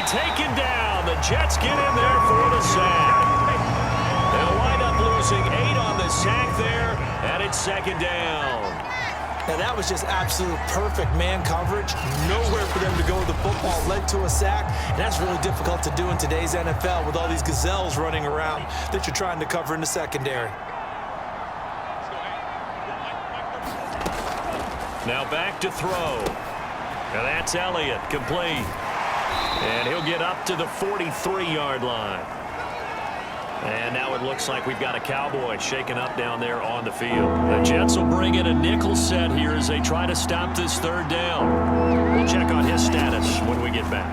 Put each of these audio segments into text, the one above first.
taken down. The Jets get in there for the sack. They'll wind up losing 8 on the sack there, and it's second down. Now that was just absolute perfect man coverage. Nowhere for them to go with the football. Led to a sack, and that's really difficult to do in today's NFL with all these gazelles running around that you're trying to cover in the secondary. Now back to throw. Now that's Elliott, complete. And he'll get up to the 43-yard line. And now it looks like we've got a Cowboy shaken up down there on the field. The Jets will bring in a nickel set here as they try to stop this third down. We'll check on his status when we get back.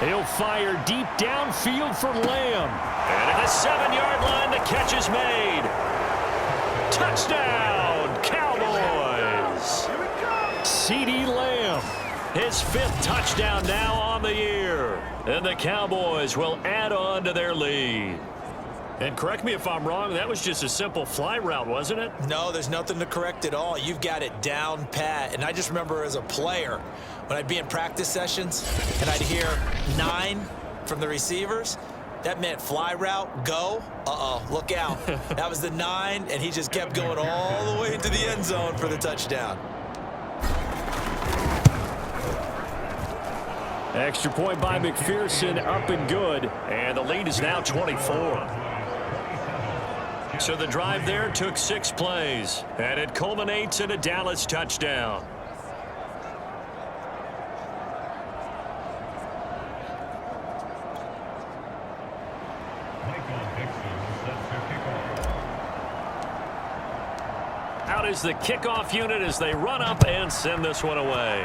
He'll fire deep downfield for Lamb. And at the 7-yard line, the catch is made. Touchdown, Cowboys. CeeDee Lamb, his 5th touchdown now on the year. And the Cowboys will add on to their lead. And correct me if I'm wrong, that was just a simple fly route, wasn't it? No, there's nothing to correct at all. You've got it down pat. And I just remember as a player, when I'd be in practice sessions and I'd hear 9 from the receivers, that meant fly route, go. Look out. That was the 9, and he just kept going all the way into the end zone for the touchdown. Extra point by McPherson, up and good. And the lead is now 24. So the drive there took 6 plays. And it culminates in a Dallas touchdown. Out is the kickoff unit as they run up and send this one away.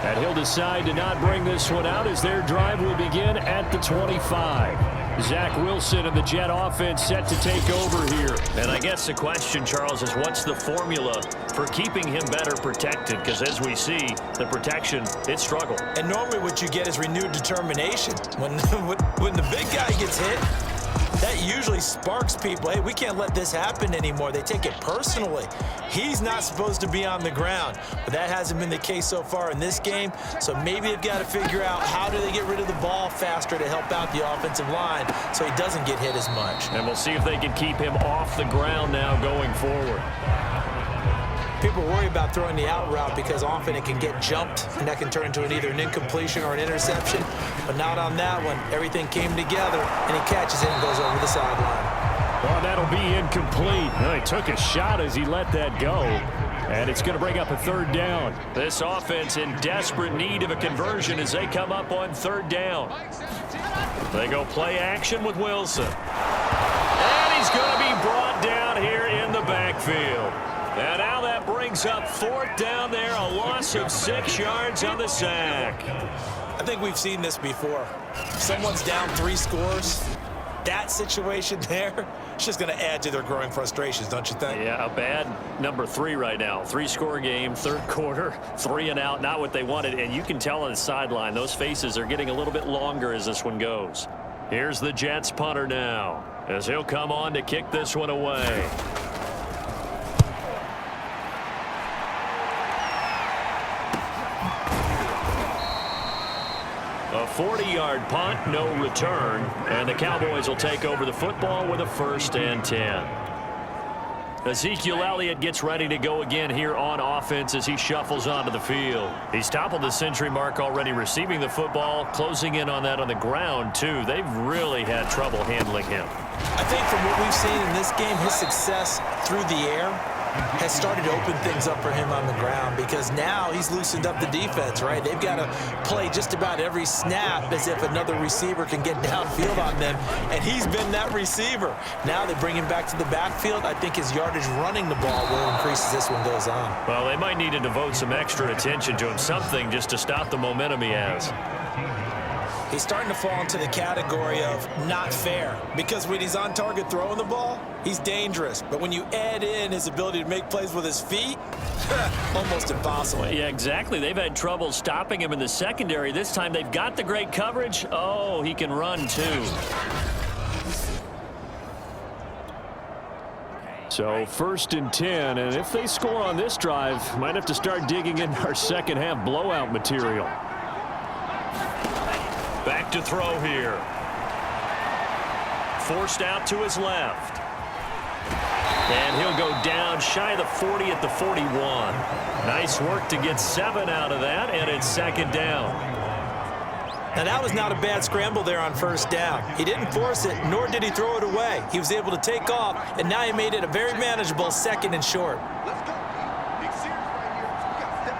And he'll decide to not bring this one out as their drive will begin at the 25. Zach Wilson and the Jet offense set to take over here. And I guess the question, Charles, is what's the formula for keeping him better protected? Because as we see, the protection, it struggled. And normally what you get is renewed determination. When the big guy gets hit, that usually sparks people. Hey, we can't let this happen anymore. They take it personally. He's not supposed to be on the ground, but that hasn't been the case so far in this game. So maybe they've got to figure out how do they get rid of the ball faster to help out the offensive line so he doesn't get hit as much. And we'll see if they can keep him off the ground now going forward. People worry about throwing the out route because often it can get jumped, and that can turn into either an incompletion or an interception. But not on that one. Everything came together, and he catches it and goes over the sideline. Well, that'll be incomplete. Well, he took a shot as he let that go. And it's going to bring up a third down. This offense in desperate need of a conversion as they come up on third down. They go play action with Wilson. And he's going to be brought down here in the backfield. And now that brings up 4th down there, a loss of 6 yards on the sack. I think we've seen this before. Someone's down 3 scores. That situation there, it's just going to add to their growing frustrations, don't you think? Yeah, a bad number 3 right now. 3-score game, 3rd quarter, 3 and out, not what they wanted. And you can tell on the sideline, those faces are getting a little bit longer as this one goes. Here's the Jets punter now, as he'll come on to kick this one away. A 40-yard punt, no return, and the Cowboys will take over the football with a 1st and 10. Ezekiel Elliott gets ready to go again here on offense as he shuffles onto the field. He's toppled the century mark already receiving the football, closing in on that on the ground, too. They've really had trouble handling him. I think from what we've seen in this game, his success through the air has started to open things up for him on the ground because now he's loosened up the defense, right? They've got to play just about every snap as if another receiver can get downfield on them, and he's been that receiver. Now they bring him back to the backfield. I think his yardage running the ball will increase as this one goes on. Well, they might need to devote some extra attention to him, something just to stop the momentum he has. He's starting to fall into the category of not fair because when he's on target throwing the ball, he's dangerous. But when you add in his ability to make plays with his feet, almost impossible. Well, yeah, exactly. They've had trouble stopping him in the secondary. This time they've got the great coverage. Oh, he can run too. So 1st and 10, and if they score on this drive, might have to start digging in our second half blowout material. Back to throw here. Forced out to his left. And he'll go down shy of the 40 at the 41. Nice work to get 7 out of that, and it's 2nd down. Now, that was not a bad scramble there on 1st down. He didn't force it, nor did he throw it away. He was able to take off, and now he made it a very manageable 2nd and short. Let's go. Big series right here. We got to step it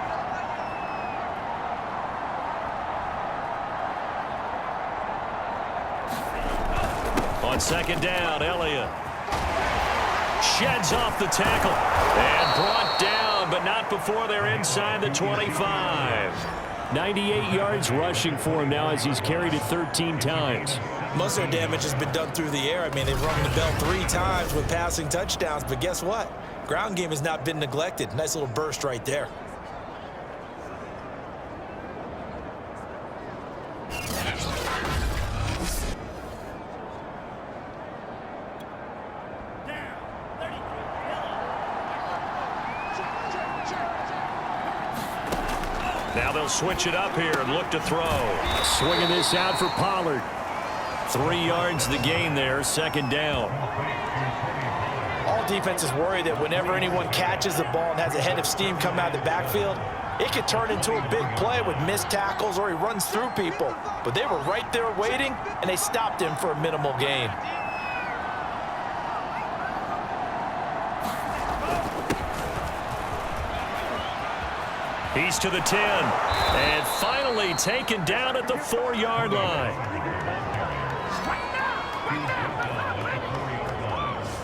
up. On 2nd down, Elliott sheds off the tackle and brought down, but not before they're inside the 25. 98 yards rushing for him now as he's carried it 13 times. Most of their damage has been done through the air. I mean, they've rung the bell 3 times with passing touchdowns, but guess what? Ground game has not been neglected. Nice little burst right there. Now they'll switch it up here and look to throw. Swinging this out for Pollard. 3 yards the gain there, 2nd down. All defenses worry that whenever anyone catches the ball and has a head of steam come out of the backfield, it could turn into a big play with missed tackles or he runs through people. But they were right there waiting, and they stopped him for a minimal gain. He's to the 10, and finally taken down at the 4-yard line.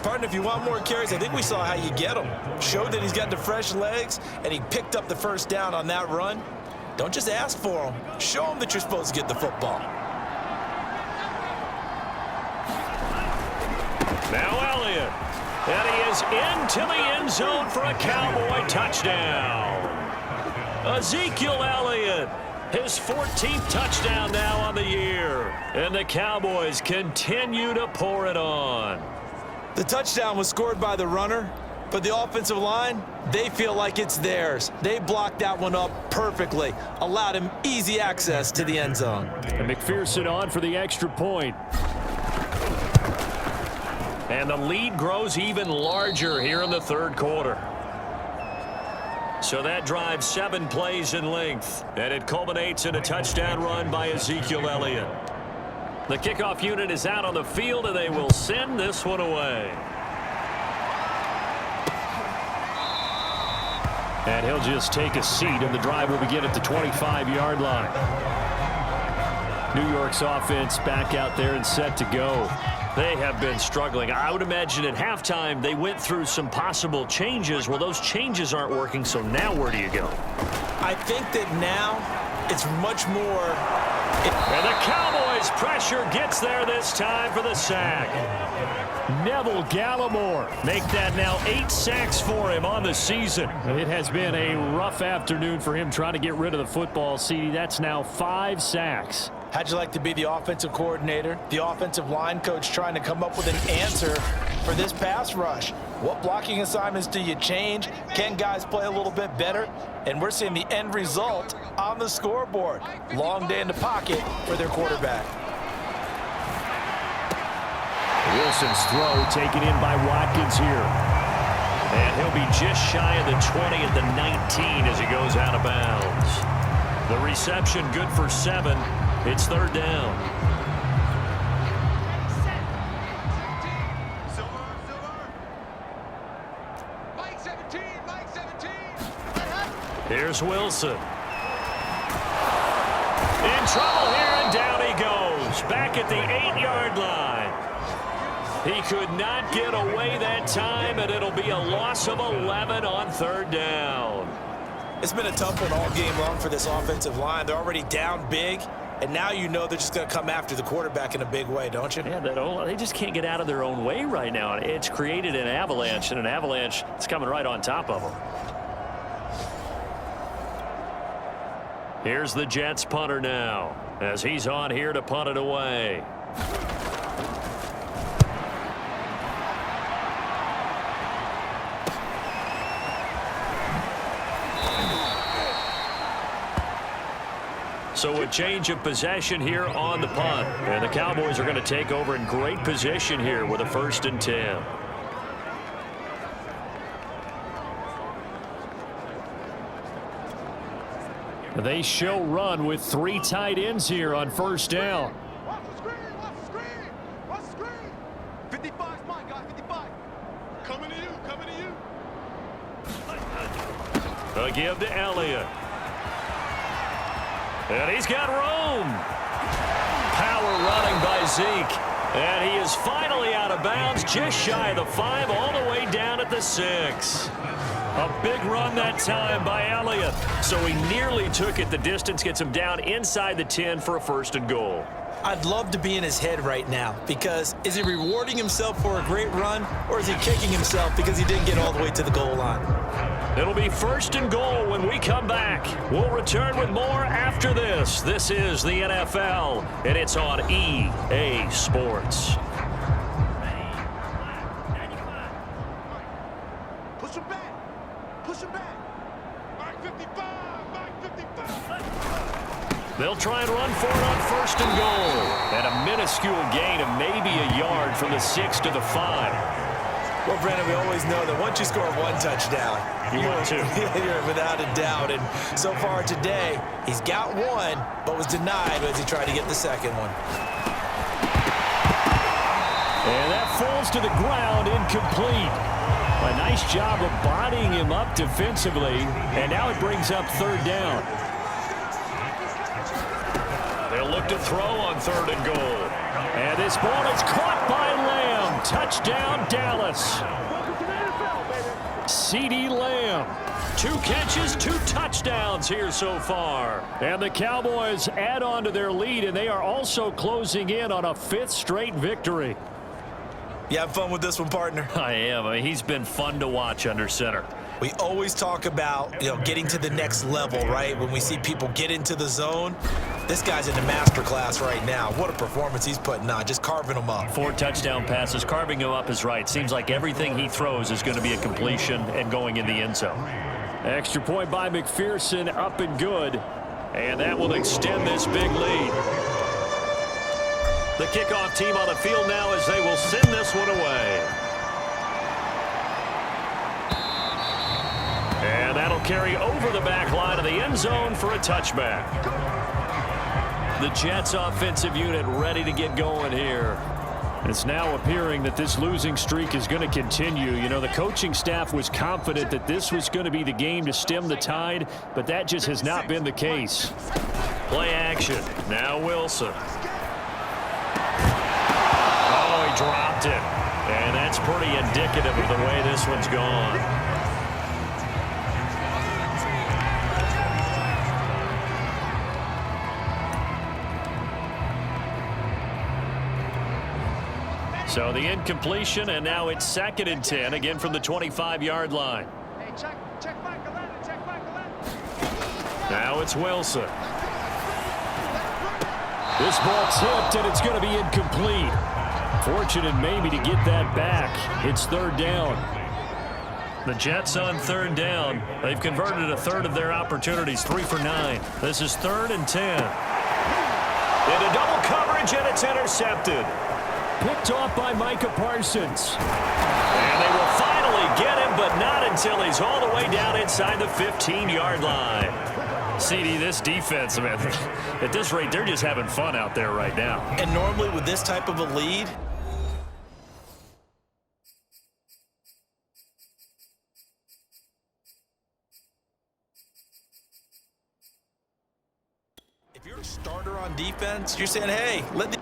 Partner, if you want more carries, I think we saw how you get them. Showed that he's got the fresh legs, and he picked up the 1st down on that run. Don't just ask for them. Show them that you're supposed to get the football. Now Elliott, and he is into the end zone for a Cowboy touchdown. Ezekiel Elliott, his 14th touchdown now on the year. And the Cowboys continue to pour it on. The touchdown was scored by the runner, but the offensive line, they feel like it's theirs. They blocked that one up perfectly, allowed him easy access to the end zone. And McPherson on for the extra point. And the lead grows even larger here in the 3rd quarter. So that drives 7 plays in length, and it culminates in a touchdown run by Ezekiel Elliott. The kickoff unit is out on the field, and they will send this one away. And he'll just take a seat, and the drive will begin at the 25-yard line. New York's offense back out there and set to go. They have been struggling. I would imagine at halftime they went through some possible changes. Well, those changes aren't working, so now where do you go? I think that now it's much more... And the Cowboys' pressure gets there this time for the sack. Neville Gallimore make that now 8 sacks for him on the season. It has been a rough afternoon for him trying to get rid of the football, CD. That's now 5 sacks. How'd you like to be the offensive coordinator, the offensive line coach trying to come up with an answer for this pass rush? What blocking assignments do you change? Can guys play a little bit better? And we're seeing the end result on the scoreboard. Long day in the pocket for their quarterback. Wilson's throw taken in by Watkins here. And he'll be just shy of the 20 at the 19 as he goes out of bounds. The reception good for 7. It's 3rd down. Mike 17, Mike 17. Here's Wilson. In trouble here, and down he goes. Back at the 8-yard line. He could not get away that time, and it'll be a loss of 11 on 3rd down. It's been a tough one all game long for this offensive line. They're already down big. And now you know they're just going to come after the quarterback in a big way, don't you? Yeah, they just can't get out of their own way right now. It's created an avalanche, and an avalanche is coming right on top of them. Here's the Jets punter now, as he's on here to punt it away. So a change of possession here on the punt. And the Cowboys are going to take over in great position here with a 1st and 10. They show run with 3 tight ends here on 1st down. Watch the screen, watch the screen, watch the screen. 55 is mine, guys, 55. Coming to you, coming to you. A give to Elliott. And he's got room. Power running by Zeke. And he is finally out of bounds, just shy of the 5, all the way down at the 6. A big run that time by Elliott. So he nearly took it. The distance gets him down inside the 10 for a 1st and goal. I'd love to be in his head right now, because is he rewarding himself for a great run, or is he kicking himself because he didn't get all the way to the goal line? It'll be 1st and goal when we come back. We'll return with more after this. This is the NFL, and it's on EA Sports. Push him back, push him back. Mike 55, Mike 55. They'll try and run for it on 1st and goal. And a minuscule gain of maybe a yard from the 6 to the 5. Well, Brandon, we always know that once you score 1 touchdown, want to. You're without a doubt. And so far today, he's got 1, but was denied as he tried to get the 2nd one. And that falls to the ground, incomplete. A nice job of bodying him up defensively. And now it brings up 3rd down. They'll look to throw on 3rd and goal. And this ball is caught by Lamb. Touchdown, Dallas. CeeDee Lamb. 2 catches, 2 touchdowns here so far. And the Cowboys add on to their lead, and they are also closing in on a 5th straight victory. You have fun with this one, partner? I am. I mean, he's been fun to watch under center. We always talk about, getting to the next level, right? When we see people get into the zone, this guy's in the master class right now. What a performance he's putting on, just carving them up. 4 touchdown passes. Carving him up is right. Seems like everything he throws is going to be a completion and going in the end zone. Extra point by McPherson, up and good. And that will extend this big lead. The kickoff team on the field now as they will send this one away. And that'll carry over the back line of the end zone for a touchback. The Jets offensive unit ready to get going here. It's now appearing that this losing streak is going to continue. You know, the coaching staff was confident that this was going to be the game to stem the tide, but that just has not been the case. Play action. Now Wilson. Oh, he dropped it. And that's pretty indicative of the way this one's gone. So the incompletion, and now it's 2nd and 10, again from the 25-yard line. Hey, check back 11, check back 11. Now it's Wilson. This ball tipped, and it's going to be incomplete. Fortunate maybe to get that back. It's 3rd down. The Jets on 3rd down. They've converted a 1/3 of their opportunities, 3 for 9. This is 3rd and 10. Into double coverage, and it's intercepted. Picked off by Micah Parsons. And they will finally get him, but not until he's all the way down inside the 15-yard line. CD, this defense, man, at this rate, they're just having fun out there right now. And normally with this type of a lead, if you're a starter on defense, you're saying, hey, let the